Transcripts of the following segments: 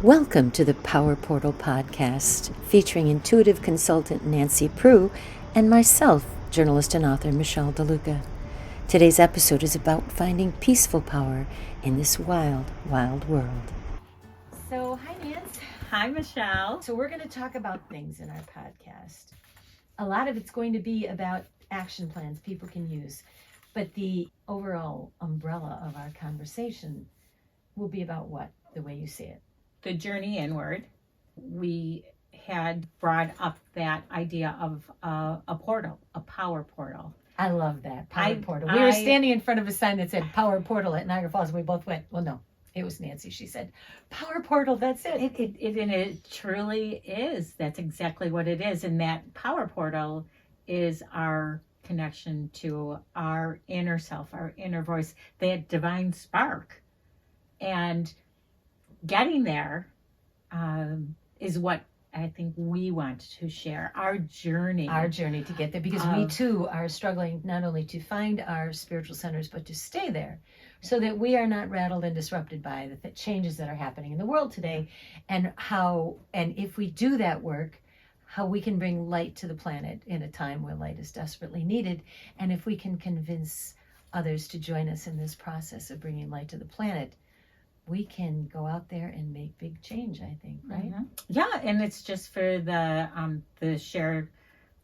Welcome to the Power Portal podcast, featuring Intuitive Consultant Nancy Proulx and myself, journalist and author Michele DeLuca. Today's episode is about finding peaceful power in this wild, wild world. So, hi Nancy. Hi Michele. So we're going to talk about things in our podcast. A lot of it's going to be about action plans people can use, but the overall umbrella of our conversation will be about what, the way you see it? The journey inward. We had brought up that idea of a portal, a power portal. I love that, power portal. We were standing in front of a sign that said power portal at Niagara Falls, and we both went, well, no, it was Nancy. She said, power portal, that's it. It truly is. That's exactly what it is. And that power portal is our connection to our inner self, our inner voice, that divine spark. And getting there is what I think we want to share, our journey to get there, because we too are struggling not only to find our spiritual centers, but to stay there so that we are not rattled and disrupted by the changes that are happening in the world today, and if we do that work, how we can bring light to the planet in a time where light is desperately needed. And if we can convince others to join us in this process of bringing light to the planet, we can go out there and make big change, I think, right? Mm-hmm. Yeah, and it's just for the shared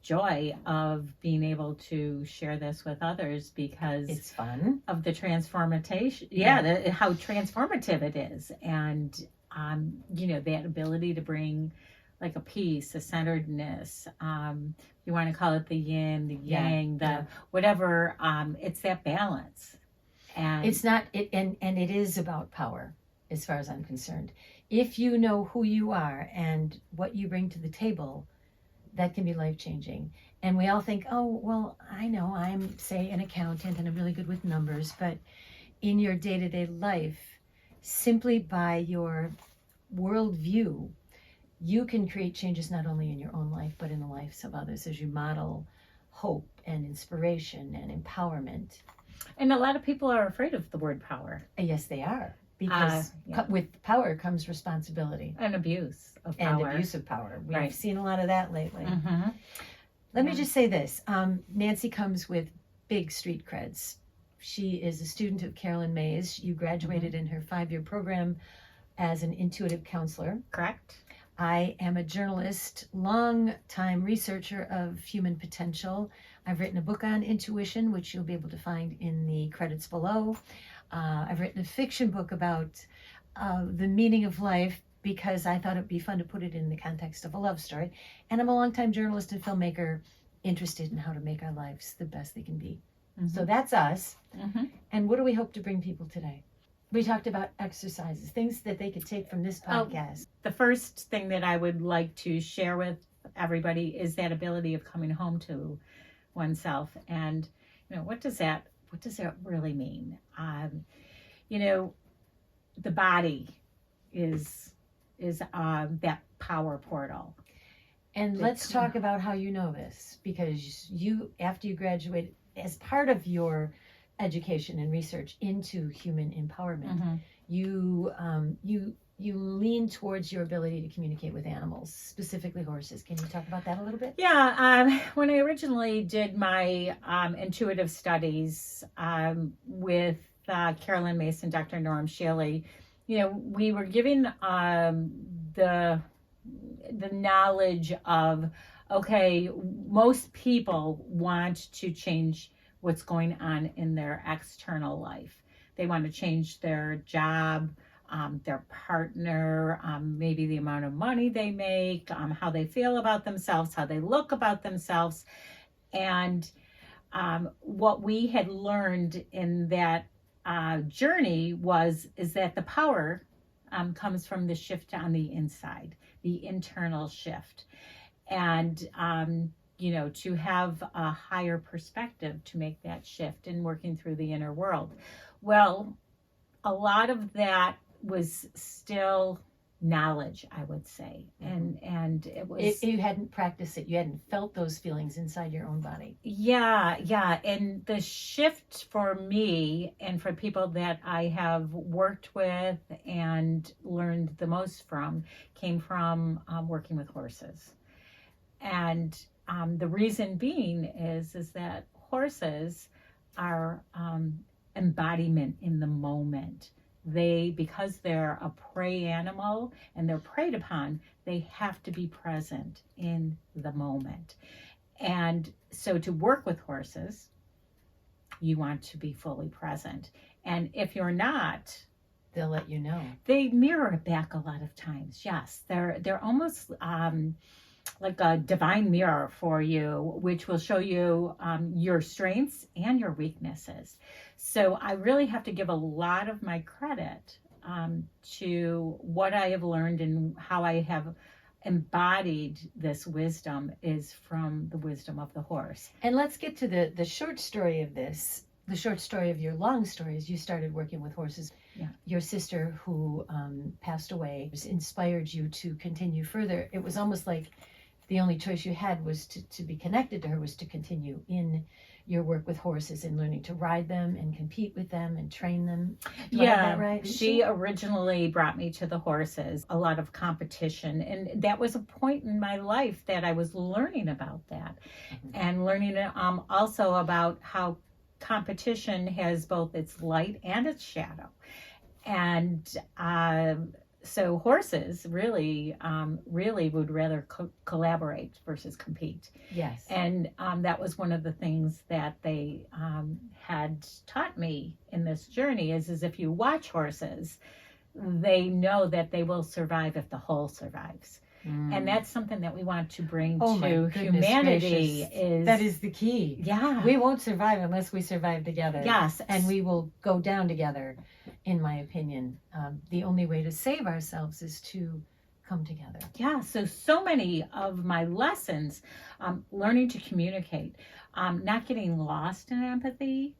joy of being able to share this with others, because it's fun. Of the transformation. How transformative it is. And, that ability to bring like a peace, a centeredness, you want to call it the yin, the yang, whatever, it's that balance. And it's not it, and it is about power, as far as I'm concerned. If you know who you are and what you bring to the table, that can be life-changing. And we all think, oh, well, I know I'm, say, an accountant and I'm really good with numbers, but in your day-to-day life, simply by your worldview, you can create changes not only in your own life, but in the lives of others as you model hope and inspiration and empowerment. And a lot of people are afraid of the word power. Yes, they are. Because with power comes responsibility. And abuse of power. And abuse of power. We've seen a lot of that lately. Mm-hmm. Let me just say this. Nancy comes with big street creds. She is a student of Carolyn May's. You graduated in her 5-year program as an intuitive counselor. Correct. I am a journalist, long-time researcher of human potential. I've written a book on intuition, which you'll be able to find in the credits below. I've written a fiction book about the meaning of life, because I thought it'd be fun to put it in the context of a love story. And I'm a longtime journalist and filmmaker, interested in how to make our lives the best they can be. Mm-hmm. So that's us. Mm-hmm. And what do we hope to bring people today? We talked about exercises, things that they could take from this podcast. The first thing that I would like to share with everybody is that ability of coming home to oneself. And, what does that really mean? The body is that power portal. And let's talk about how you know this, because you, after you graduated, as part of your education and research into human empowerment, you lean towards your ability to communicate with animals, specifically horses. Can you talk about that a little bit? Yeah. When I originally did my intuitive studies with Carolyn Mace and Dr. Norm Shaley, we were given the knowledge of, okay, most people want to change what's going on in their external life. They want to change their job, their partner, maybe the amount of money they make, how they feel about themselves, how they look about themselves. And what we had learned in that journey is that the power comes from the shift on the inside, the internal shift. And to have a higher perspective to make that shift in working through the inner world. Well, a lot of that was still knowledge, I would say. And it was, You hadn't practiced it. You hadn't felt those feelings inside your own body. yeah. And the shift for me and for people that I have worked with and learned the most from came from working with horses. And the reason being is that horses are embodiment in the moment. Because they're a prey animal and they're preyed upon, they have to be present in the moment. And so to work with horses, you want to be fully present. And if you're not, They'll let you know. they mirror it back a lot of times. Yes, they're almost like a divine mirror for you, which will show you your strengths and your weaknesses. So I really have to give a lot of my credit to what I have learned and how I have embodied this wisdom is from the wisdom of the horse. And let's get to the short story of this. The short story of your long story is you started working with horses. Yeah. Your sister who passed away inspired you to continue further. It was almost like the only choice you had was to be connected to her, was to continue in your work with horses and learning to ride them and compete with them and train them. Do I have that right? She originally brought me to the horses, a lot of competition. And that was a point in my life that I was learning about that. And learning also about how competition has both its light and its shadow. And so horses really would rather collaborate versus compete. Yes. And that was one of the things that they had taught me in this journey is if you watch horses, they know that they will survive if the whole survives. And that's something that we want to bring to humanity. That is the key. Yeah. We won't survive unless we survive together. Yes. And we will go down together, in my opinion. The only way to save ourselves is to come together. Yeah. So many of my lessons, learning to communicate, not getting lost in empathy,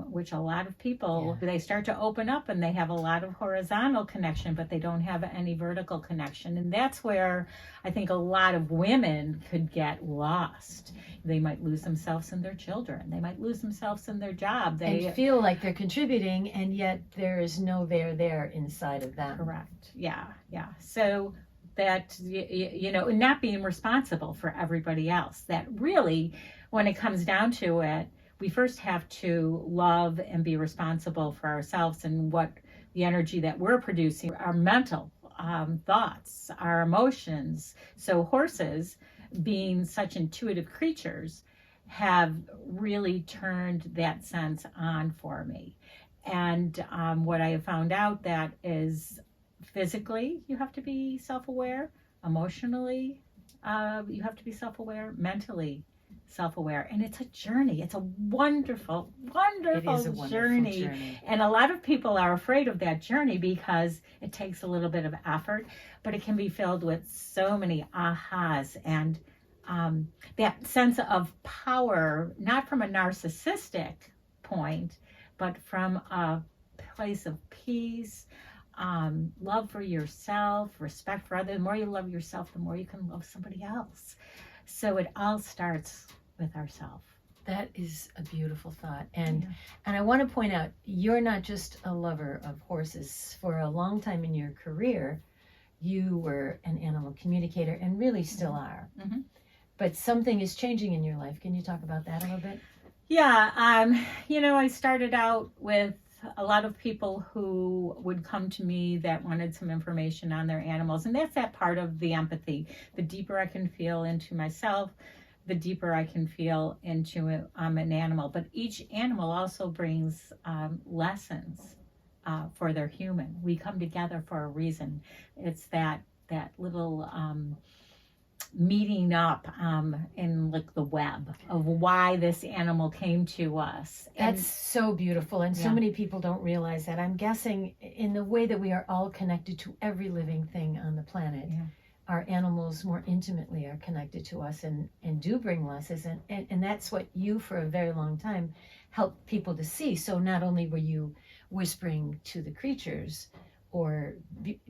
which a lot of people, they start to open up and they have a lot of horizontal connection, but they don't have any vertical connection. And that's where I think a lot of women could get lost. They might lose themselves in their children. They might lose themselves in their job. They and feel like they're contributing, and yet there is no there inside of them. Correct. Yeah. So that, not being responsible for everybody else. That really, when it comes down to it, we first have to love and be responsible for ourselves and what the energy that we're producing, our mental thoughts, our emotions. So horses, being such intuitive creatures, have really turned that sense on for me. And what I have found out that is physically, you have to be self-aware, emotionally, you have to be self-aware, mentally self-aware, and it's a journey. It's a wonderful journey. And a lot of people are afraid of that journey because it takes a little bit of effort, but it can be filled with so many ahas and that sense of power, not from a narcissistic point, but from a place of peace, love for yourself, respect for others. The more you love yourself, the more you can love somebody else. So it all starts with ourselves. That is a beautiful thought. And I want to point out, you're not just a lover of horses. For a long time in your career, you were an animal communicator and really still are. Mm-hmm. But something is changing in your life. Can you talk about that a little bit? Yeah. I started out with a lot of people who would come to me that wanted some information on their animals. And that's that part of the empathy. The deeper I can feel into myself, the deeper I can feel into an animal. But each animal also brings lessons for their human. We come together for a reason. It's that little meeting up in like the web of why this animal came to us. That's so beautiful, and so many people don't realize that. I'm guessing in the way that we are all connected to every living thing on the planet, our animals more intimately are connected to us and do bring lessons, and that's what you for a very long time helped people to see. So not only were you whispering to the creatures or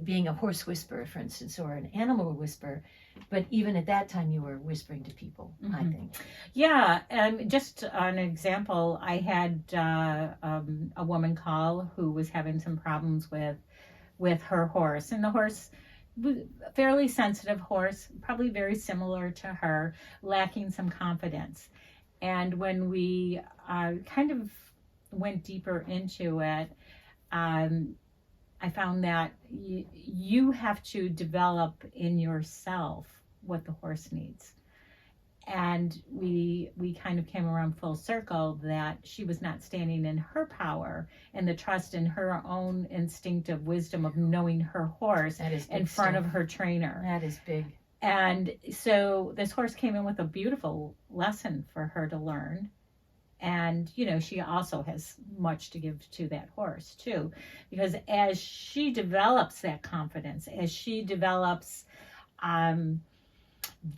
being a horse whisperer, for instance, or an animal whisperer. But even at that time, you were whispering to people, I think. Yeah, and just an example, I had a woman call who was having some problems with her horse, and the horse was a fairly sensitive horse, probably very similar to her, lacking some confidence. And when we kind of went deeper into it, I found that you have to develop in yourself what the horse needs. And we kind of came around full circle that she was not standing in her power and the trust in her own instinctive wisdom of knowing her horse in front of her trainer. That is big. And so this horse came in with a beautiful lesson for her to learn. And, you know, she also has much to give to that horse too, because as she develops that confidence, as she develops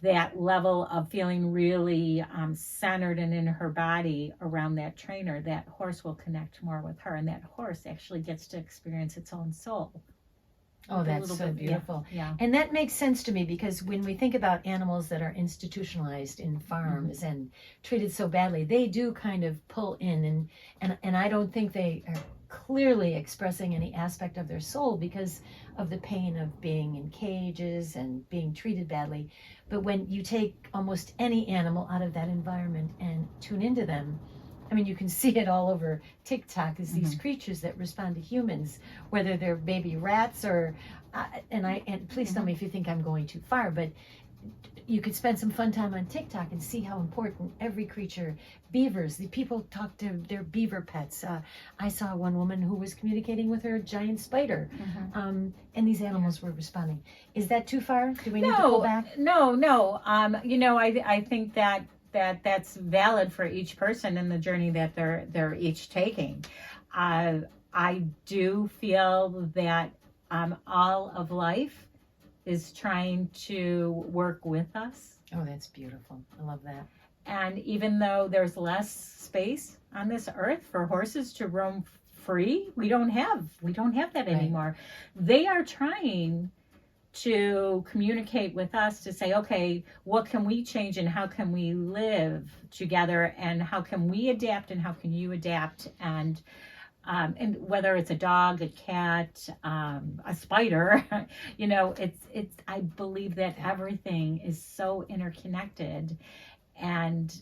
that level of feeling really centered and in her body around that trainer, that horse will connect more with her, and that horse actually gets to experience its own soul. Oh, that's so beautiful. Yeah. And that makes sense to me, because when we think about animals that are institutionalized in farms and treated so badly, they do kind of pull in, and I don't think they are clearly expressing any aspect of their soul because of the pain of being in cages and being treated badly. But when you take almost any animal out of that environment and tune into them, I mean, you can see it all over TikTok, is these creatures that respond to humans, whether they're baby rats or, and please tell me if you think I'm going too far, but you could spend some fun time on TikTok and see how important every creature, beavers, the people talk to their beaver pets. I saw one woman who was communicating with her giant spider, and these animals were responding. Is that too far? Do we need to pull back? No. You know, I think that's valid for each person in the journey that they're each taking. I do feel that all of life is trying to work with us. Oh, that's beautiful. I love that. And even though there's less space on this earth for horses to roam free, we don't have that anymore. They are trying to communicate with us to say, okay, what can we change and how can we live together, and how can we adapt and how can you adapt, and whether it's a dog, a cat, a spider, you know, it's I believe that everything is so interconnected, and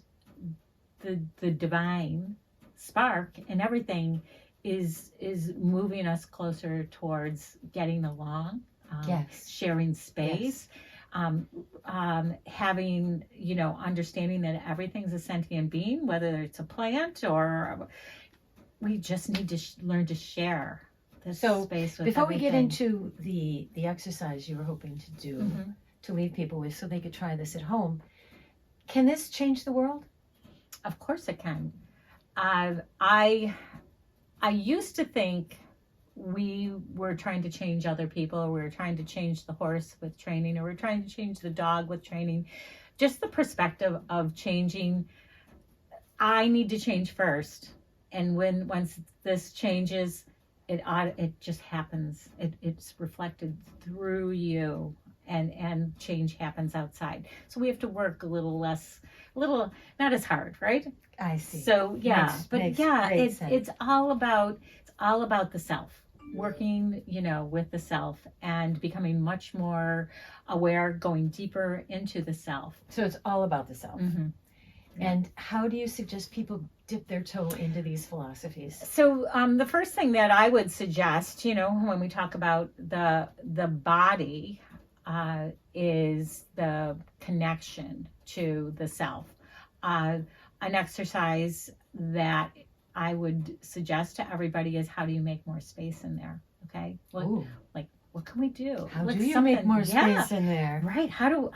the divine spark and everything is moving us closer towards getting along. Sharing space, having, you know, understanding that everything's a sentient being, whether it's a plant or we just need to learn to share this space with before everything. we get into the exercise you were hoping to do to leave people with so they could try this at home, can this change the world? Of course it can. I used to think we were trying to change other people, or we were trying to change the horse with training, or we're trying to change the dog with training. Just the perspective of changing, I need to change first. And once this changes, it just happens. It's reflected through you, and change happens outside. So we have to work a little not as hard, right? I see. So it's all about the self. Working, you know, with the self and becoming much more aware, going deeper into the self. So it's all about the self. And how do you suggest people dip their toe into these philosophies? So the first thing that I would suggest, you know, when we talk about the body, is the connection to the self. An exercise that I would suggest to everybody is, how do you make more space in there? Okay. What can we do? How do you make more space in there? Right. How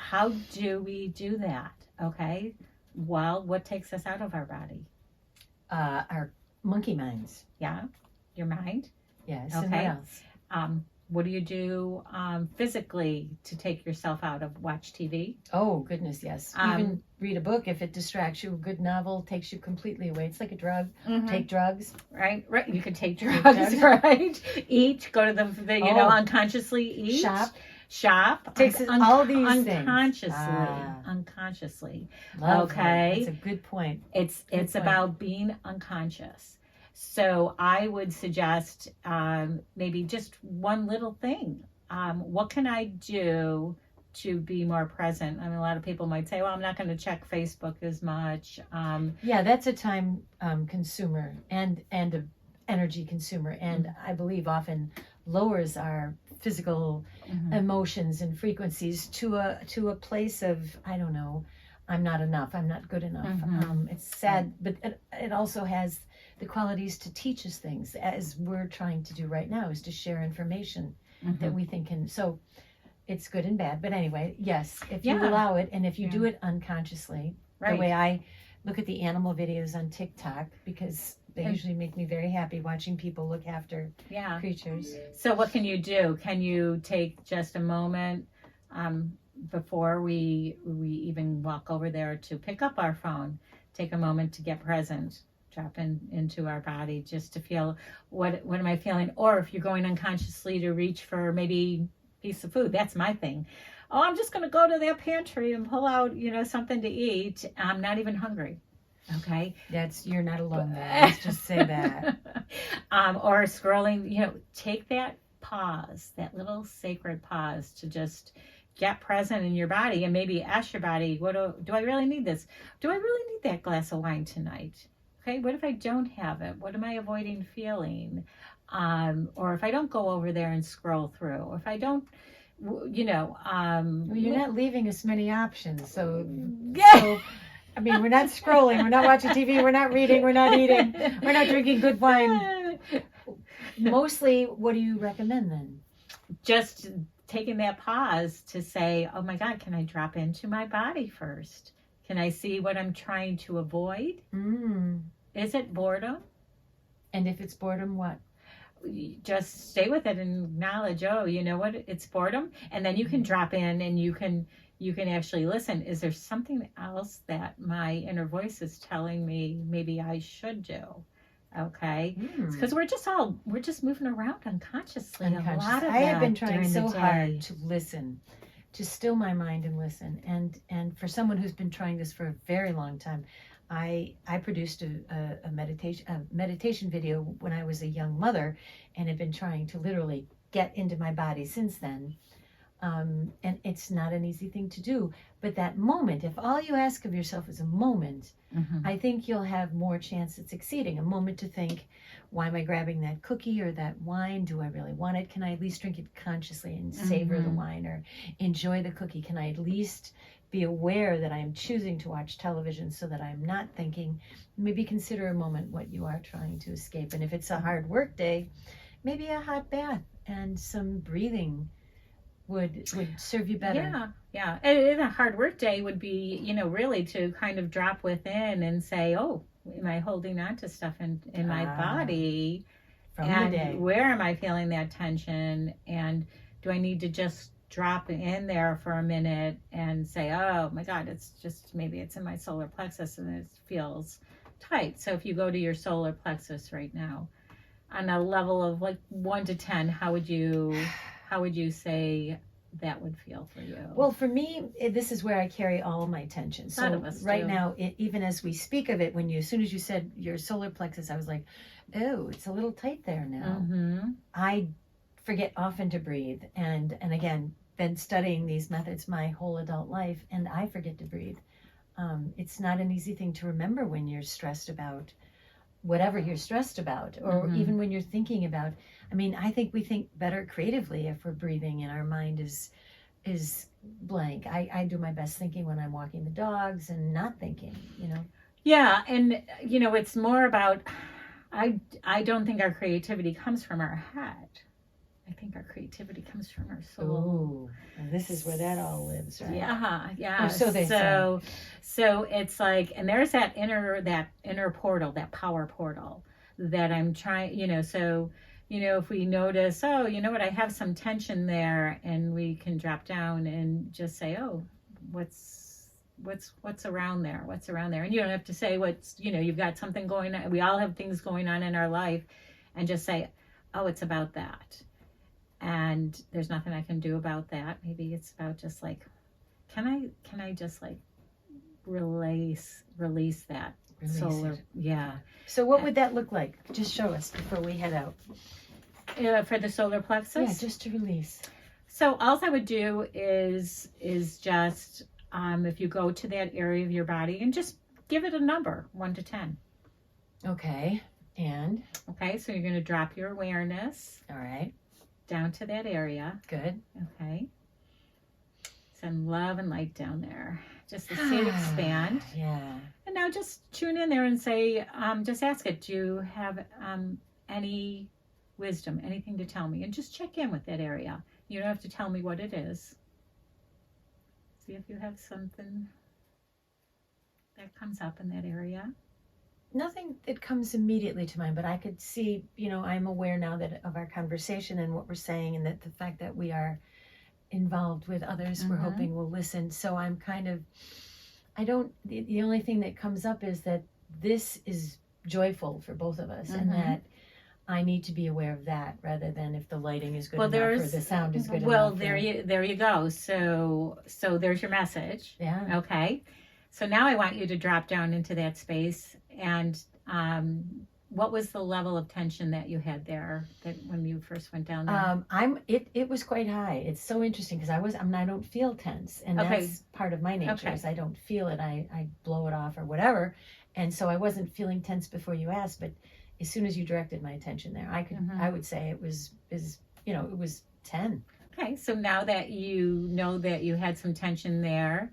do we do that? Okay. Well, what takes us out of our body? Our monkey minds. Yeah. Your mind. Yes. Okay. And what else? What do you do physically to take yourself out of watch TV? Oh, goodness, yes. Even read a book if it distracts you. A good novel takes you completely away. It's like a drug. Take drugs. Right. You could take drugs, right? Eat, go to the unconsciously eat. Shop. Takes all these unconsciously. things. Unconsciously. Lovely. Okay. That's a good point. It's about being unconscious. So I would suggest maybe just one little thing. What can I do to be more present? I mean, a lot of people might say, well, I'm not going to check Facebook as much. Yeah, that's a time consumer and a energy consumer. And I believe often lowers our physical emotions and frequencies to a place of, I don't know, I'm not enough. I'm not good enough. It's sad, but it also has the qualities to teach us things, as we're trying to do right now, is to share information that we think can. So it's good and bad. But anyway, yes, if you allow it, and if you do it unconsciously, the way I look at the animal videos on TikTok, because they usually make me very happy watching people look after creatures. So what can you do? Can you take just a moment before we even walk over there to pick up our phone? Take a moment to get present. Drop into our body just to feel what am I feeling? Or if you're going unconsciously to reach for maybe a piece of food, that's my thing. Oh, I'm just going to go to their pantry and pull out, something to eat. I'm not even hungry. Okay. You're not alone there. Let's just say that. Or scrolling, take that pause, that little sacred pause to just get present in your body and maybe ask your body, do I really need this? Do I really need that glass of wine tonight? Okay, what if I don't have it? What am I avoiding feeling? Or if I don't go over there and scroll through, or if I don't, well, you're not leaving us many options. So, I mean, we're not scrolling, we're not watching TV, we're not reading, we're not eating, we're not drinking good wine. Mostly, what do you recommend then? Just taking that pause to say, oh my God, can I drop into my body first? Can I see what I'm trying to avoid? Is it boredom? And if it's boredom, what? Just stay with it and acknowledge, oh, you know what? It's boredom. And then you can drop in and you can actually listen. Is there something else that my inner voice is telling me maybe I should do? Okay. Because we're just moving around unconsciously. A lot of I have been trying so day. hard to listen, to still my mind and listen. And for someone who's been trying this for a very long time, I produced a meditation video when I was a young mother, and have been trying to literally get into my body since then. And it's not an easy thing to do. But that moment, if all you ask of yourself is a moment, I think you'll have more chance at succeeding. A moment to think, why am I grabbing that cookie or that wine? Do I really want it? Can I at least drink it consciously and savor the wine, or enjoy the cookie? Can I at least be aware that I am choosing to watch television so that I'm not thinking? Maybe consider a moment what you are trying to escape. And if it's a hard work day, maybe a hot bath and some breathing would serve you better. Yeah. And a hard work day would be, really to kind of drop within and say, oh, am I holding on to stuff in my body? From and the day. Where am I feeling that tension? And do I need to just drop in there for a minute and say, oh my God, maybe it's in my solar plexus and it feels tight. So if you go to your solar plexus right now, on a level of like 1 to 10, how would you say that would feel for you? Well, for me, this is where I carry all of my tension. So right now, even as we speak of it, as soon as you said your solar plexus, I was like, oh, it's a little tight there now. I forget often to breathe. And again, been studying these methods my whole adult life, and I forget to breathe. It's not an easy thing to remember when you're stressed about whatever you're stressed about, or even when you're thinking about. I mean, I think we think better creatively if we're breathing and our mind is blank. I do my best thinking when I'm walking the dogs and not thinking, Yeah, and it's more about, I don't think our creativity comes from our head. I think our creativity comes from our soul. Ooh, and this is where that all lives, right? Yeah. Or so they say. So it's like, and there's that inner portal, that power portal that I'm trying, so if we notice, oh, you know what, I have some tension there, and we can drop down and just say, oh, what's around there? What's around there? And you don't have to say you've got something going on. We all have things going on in our life, and just say, oh, it's about that. And there's nothing I can do about that. Maybe it's about just like, can I just like release that solar? Yeah. So what would that look like? Just show us before we head out. For the solar plexus? Yeah, just to release. So all I would do is just, if you go to that area of your body and just give it a number, 1 to 10. Okay. And? Okay, so you're going to drop your awareness. All right. Down to that area. Good. Okay. Send love and light down there. Just to see it expand. Yeah. And now just tune in there and say, just ask it, do you have any wisdom, anything to tell me? And just check in with that area. You don't have to tell me what it is. See if you have something that comes up in that area. Nothing that comes immediately to mind, but I could see, I'm aware now that of our conversation and what we're saying, and that the fact that we are involved with others, we're hoping will listen. So I'm kind of, the only thing that comes up is that this is joyful for both of us, and that I need to be aware of that rather than if the lighting is good enough or the sound is good enough. Well, there you go. So there's your message. Yeah. Okay. So now I want you to drop down into that space, and what was the level of tension that you had there when you first went down there? It was quite high. It's so interesting because I don't feel tense, and that's part of my nature. Is I don't feel it. I blow it off or whatever, and so I wasn't feeling tense before you asked, but as soon as you directed my attention there, I would say it was 10. Okay, so now that you know that you had some tension there,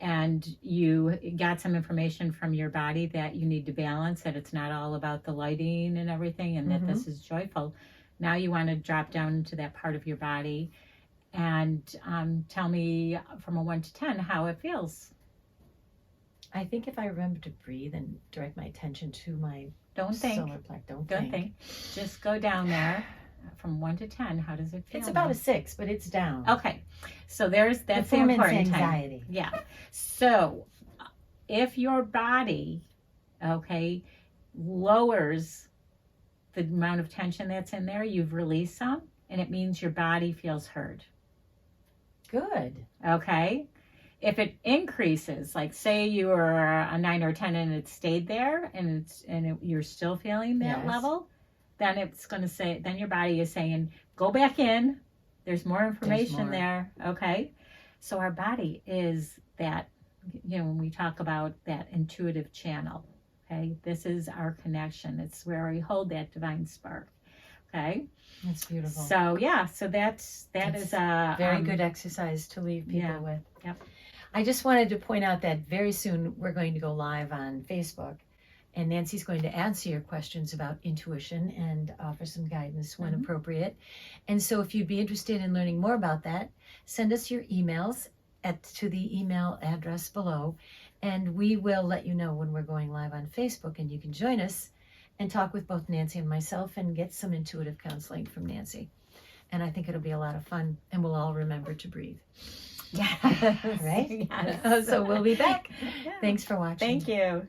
and you got some information from your body that you need to balance, that it's not all about the lighting and everything, and that this is joyful. Now you want to drop down into that part of your body and tell me from a 1 to 10 how it feels. I think if I remember to breathe and direct my attention to my solar plex, don't think. Just go down there. From 1 to 10, how does it feel? It's about a 6, but it's down. Okay, so that's the important anxiety. Time. Yeah. So if your body, lowers the amount of tension that's in there, you've released some, and it means your body feels heard. Good. Okay. If it increases, like say you were a 9 or 10 and it stayed there, and you're still feeling that level, then it's going to say, then your body is saying, go back in. There's more information there. Okay. So our body is that, when we talk about that intuitive channel, okay, this is our connection. It's where we hold that divine spark. Okay. That's beautiful. So that is a very good exercise to leave people with. Yep. I just wanted to point out that very soon we're going to go live on Facebook. And Nancy's going to answer your questions about intuition and offer some guidance when appropriate. And so if you'd be interested in learning more about that, send us your emails to the email address below, and we will let you know when we're going live on Facebook, and you can join us and talk with both Nancy and myself and get some intuitive counseling from Nancy. And I think it'll be a lot of fun, and we'll all remember to breathe. Yeah. Right? Yes. So we'll be back. Thanks for watching. Thank you.